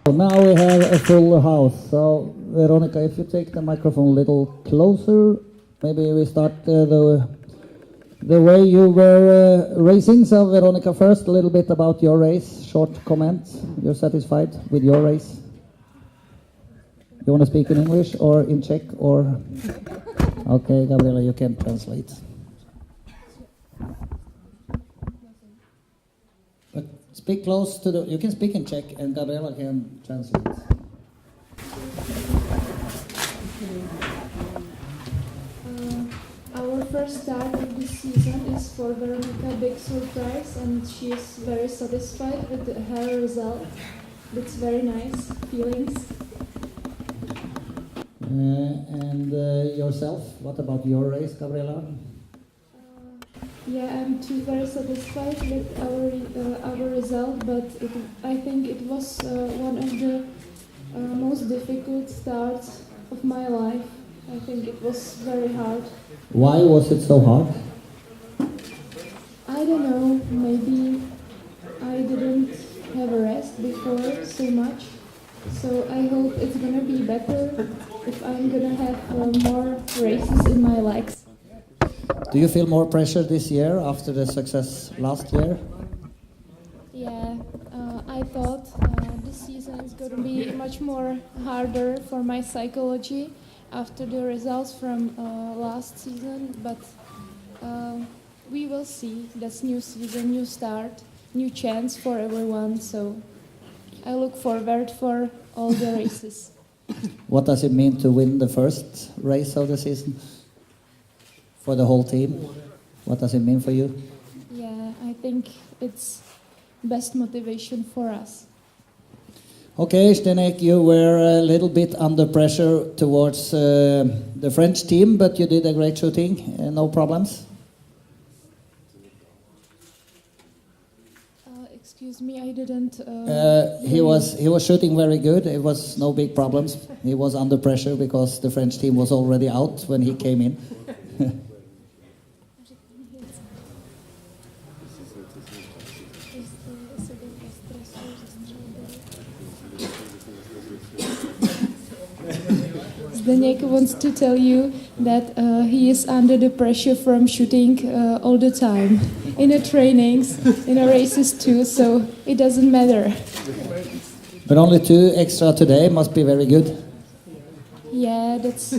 Now we have a full house. So, Veronica, if you take the microphone a little closer, maybe we start the way you were racing. So, Veronica, first, a little bit about your race. Short comment. You're satisfied with your race? You want to speak in English or in Czech or? Okay, Gabriela, you can translate. But speak close to the. You can speak in Czech, and Gabriela can translate. Our first start of this season is for Veronica a big surprise, and she is very satisfied with her result. It's very nice feelings. And yourself, what about your race, Gabriela? Yeah, I'm too very satisfied with our result, but I think it was one of the most difficult starts of my life. I think it was very hard. Why was it so hard? I don't know, maybe I didn't have a rest before so much. So I hope it's gonna be better if I'm gonna have more races in my legs. Do you feel more pressure this year after the success last year? Yeah, I thought this season is gonna be much more harder for my psychology after the results from last season, but we will see. That's new season, new start, new chance for everyone, so I look forward for all the races. What does it mean to win the first race of the season for the whole team? What does it mean for you? Yeah, I think it's best motivation for us. Okay, Zdeněk, you were a little bit under pressure towards the French team, but you did a great shooting, no problems? Excuse me, I didn't... he was shooting very good, it was no big problems. He was under pressure because the French team was already out when he came in. Zdeněk wants to tell you that he is under the pressure from shooting all the time. In the trainings, in the races too, so it doesn't matter. But only 2 extra today must be very good. Yeah, that's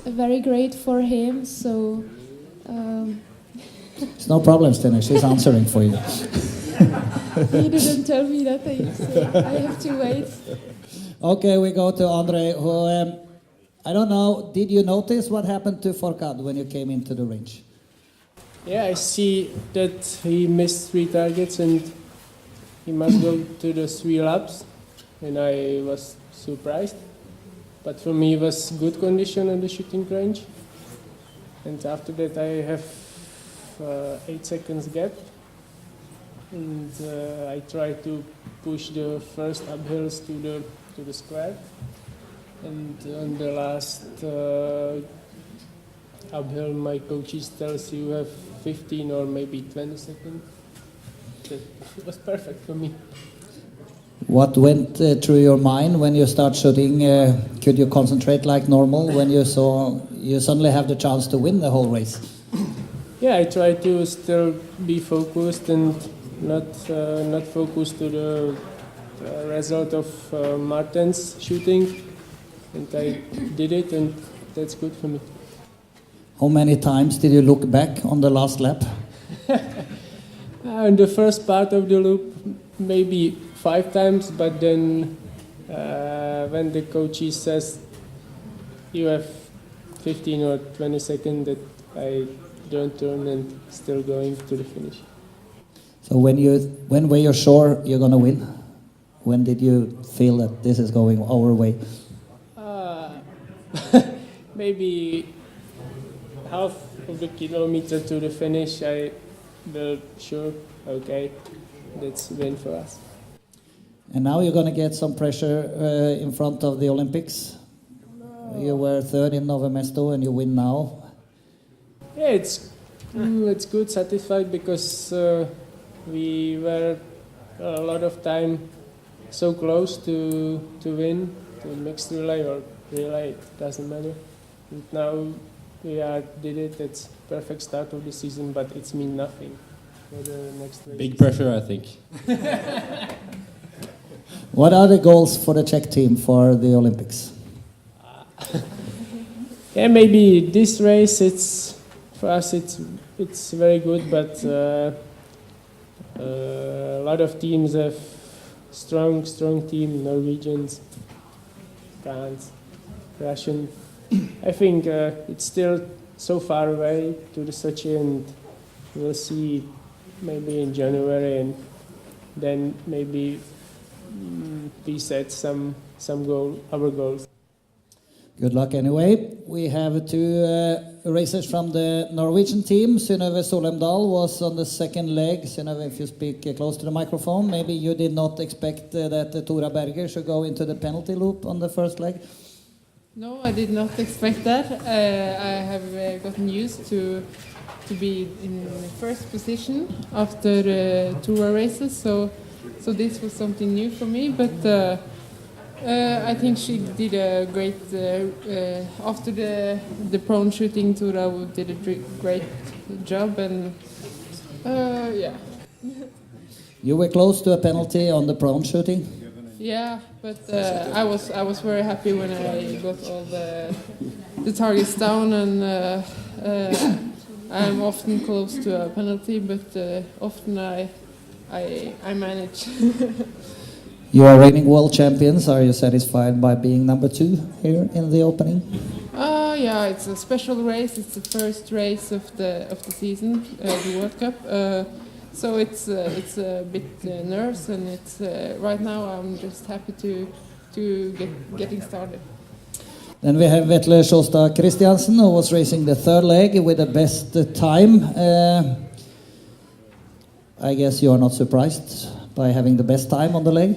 very great for him, so... It's no problem, Zdeněk, she's answering for you. He didn't tell me that, so I have to wait. Okay, we go to Andre, who, I don't know, did you notice what happened to Forcad when you came into the range? Yeah, I see that he missed 3 targets and he must go to the 3 laps, and I was surprised. But for me, it was good condition on the shooting range. And after that, I have 8 seconds gap, and I try to push the first uphills to the square. And on the last uphill, my coaches tells you have 15 or maybe 20 seconds. That was perfect for me. What went through your mind when you start shooting? Could you concentrate like normal when you saw you suddenly have the chance to win the whole race? Yeah, I try to still be focused and not focused to the result of Martin's shooting. And I did it, and that's good for me. How many times did you look back on the last lap? In the first part of the loop, maybe 5 times, but then when the coach says you have 15 or 20 seconds, that I don't turn and still going to the finish. So when were you sure you're gonna win? When did you feel that this is going our way? Maybe half of the kilometer to the finish, I will sure, okay, that's win for us. And now you're gonna get some pressure in front of the Olympics. You were 3rd in Nové Mesto and you win now. Yeah, it's good, satisfied, because we were a lot of time so close to win the mixed relay or relay, it doesn't matter. And now we did it. It's perfect start of the season, but it's mean nothing for the next race. Big pressure, I think. What are the goals for the Czech team for the Olympics? Yeah, maybe this race. For us. It's very good, but a lot of teams have strong team. Norwegians, France, Russian. I think it's still so far away to the Sochi, and we'll see maybe in January, and then maybe we set some our goals. Good luck anyway. We have two racers from the Norwegian team. Synnøve Solemdal was on the second leg. Synnøve, if you speak close to the microphone, maybe you did not expect that Tora Berger should go into the penalty loop on the first leg? No, I did not expect that. I have gotten used to be in the first position after Tour races, so this was something new for me, but I think she did a great, after the prone shooting, Tora did a great job, and yeah. You were close to a penalty on the prone shooting? Yeah, but I was very happy when I got all the targets down, and I'm often close to a penalty, but often I manage. You are reigning world champions. Are you satisfied by being number 2 here in the opening? Yeah, it's a special race. It's the first race of the season, the World Cup. So it's a bit nerves, and it's right now I'm just happy to getting started. Then we have Vetle Sjåstad Christiansen, who was racing the third leg with the best time. I guess you are not surprised by having the best time on the leg?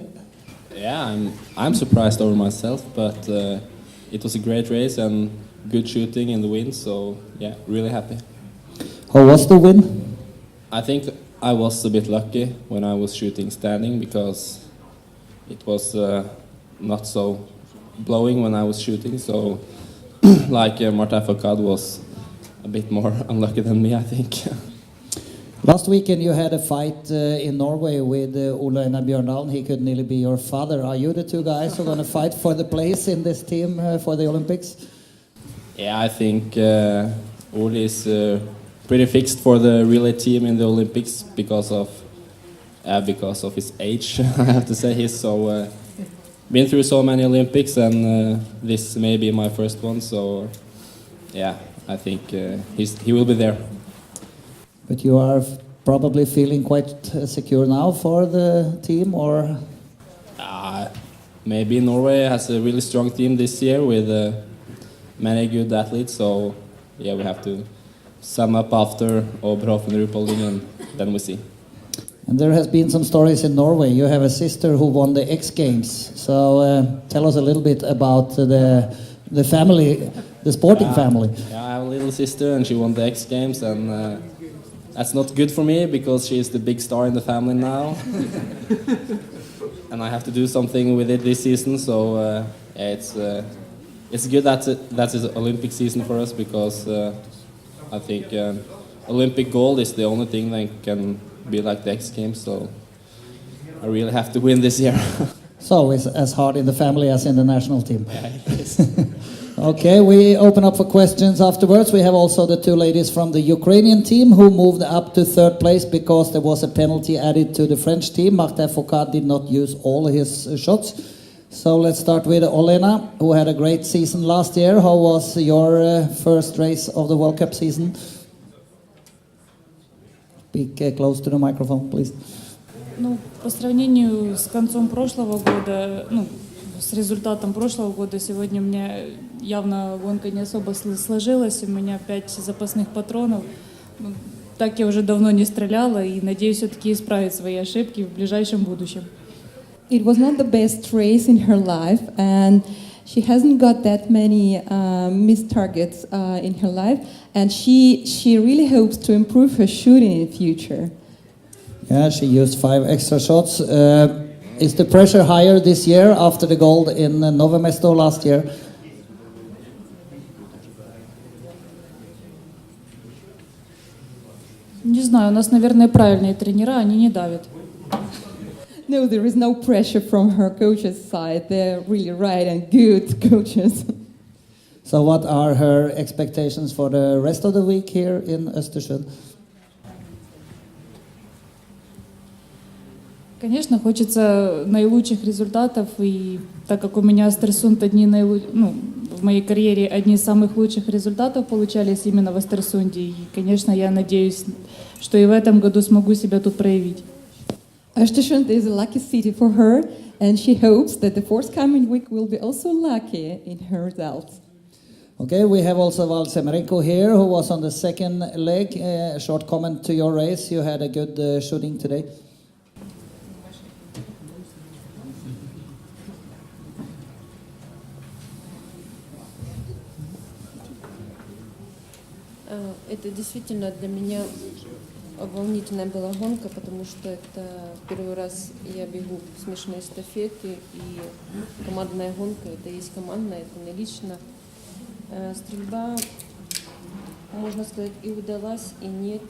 Yeah, I'm surprised over myself, but it was a great race and good shooting in the wind, so yeah, really happy. How was the win? I think I was a bit lucky when I was shooting standing, because it was not so blowing when I was shooting, so like Martin Fourcade was a bit more unlucky than me, I think. Last weekend you had a fight in Norway with Ole Einar Bjørndalen. He could nearly be your father. Are you the two guys who are going to fight for the place in this team for the Olympics? Yeah, I think Ole is pretty fixed for the relay team in the Olympics because of his age. I have to say, he's so been through so many Olympics, and this may be my first one. So yeah, I think he will be there. But you are probably feeling quite secure now for the team, or? Maybe Norway has a really strong team this year with many good athletes. So yeah, we have to sum up after Oberhof and Ruhpolding, and then we see. And there has been some stories in Norway. You have a sister who won the X Games. So tell us a little bit about the family, the sporting family. Yeah, I have a little sister, and she won the X Games, and that's not good for me because she is the big star in the family now. And I have to do something with it this season. So yeah, it's good that it's Olympic season for us, because I think Olympic gold is the only thing that can be like the X Games. So I really have to win this year. So it's as hard in the family as in the national team. Yeah, it is. Okay, we open up for questions afterwards. We have also the two ladies from the Ukrainian team who moved up to third place because there was a penalty added to the French team. Martin Fourcade did not use all his shots. So let's start with Olena, who had a great season last year. How was your first race of the World Cup season? Speak close to the microphone, please. Ну, по сравнению с концом прошлого года, ну, с результатом прошлого года, сегодня у меня явно гонка не особо сложилась. У меня 5 запасных патронов. Ну, так я уже давно не стреляла и надеюсь все-таки исправить свои ошибки в ближайшем будущем. It was not the best race in her life, and she hasn't got that many missed targets in her life, and she really hopes to improve her shooting in the future. Yeah, she used 5 extra shots. Is the pressure higher this year after the gold in Nowe Mesto last year? Не знаю, у нас, наверное, правильные тренера, они не давят. No, there is no pressure from her coach's side. They're really right and good coaches. So what are her expectations for the rest of the week here in Östersund? Конечно, хочется наилучших результатов, и так как у меня Östersund в моей карьере одни из самых лучших результатов получались именно в Östersunде, и, конечно, я надеюсь, что и в этом году смогу себя тут проявить. Östersund is a lucky city for her, and she hopes that the forthcoming week will be also lucky in her results. Okay, we have also Val Semerenko here, who was on the second leg. A short comment to your race. You had a good shooting today. Это действительно для меня волнительная была гонка, потому что это первый раз я бегу смешанные эстафеты, и командная гонка, это есть командная, это не лично. Стрельба, можно сказать, и удалась, и нет.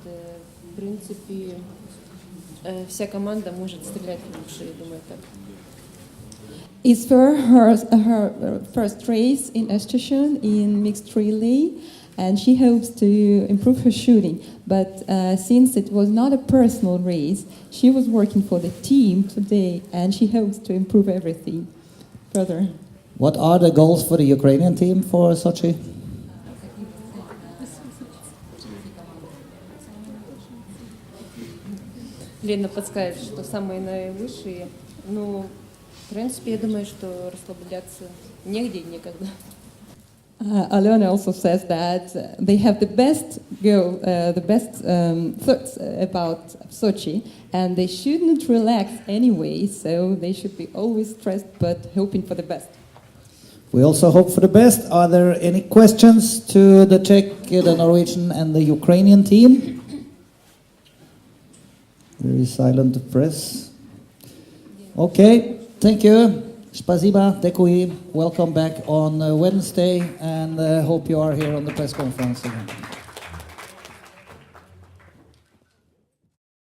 В принципе, вся команда может стрелять лучше, я думаю, так. It's for her first race in Östersund in mixed relay, and she hopes to improve her shooting. But since it was not a personal race, she was working for the team today, and she hopes to improve everything further. What are the goals for the Ukrainian team for Sochi? Лена подскажет, что самые наивысшие. Ну, в принципе, я думаю, что расслабляться негде и некогда. Alena also says that they have the best thoughts about Sochi, and they shouldn't relax anyway, so they should be always stressed but hoping for the best. We also hope for the best. Are there any questions to the Czech, the Norwegian and the Ukrainian team? Very silent press. Okay, thank you. Spasiba, děkuji. Welcome back on Wednesday, and hope you are here on the press conference again.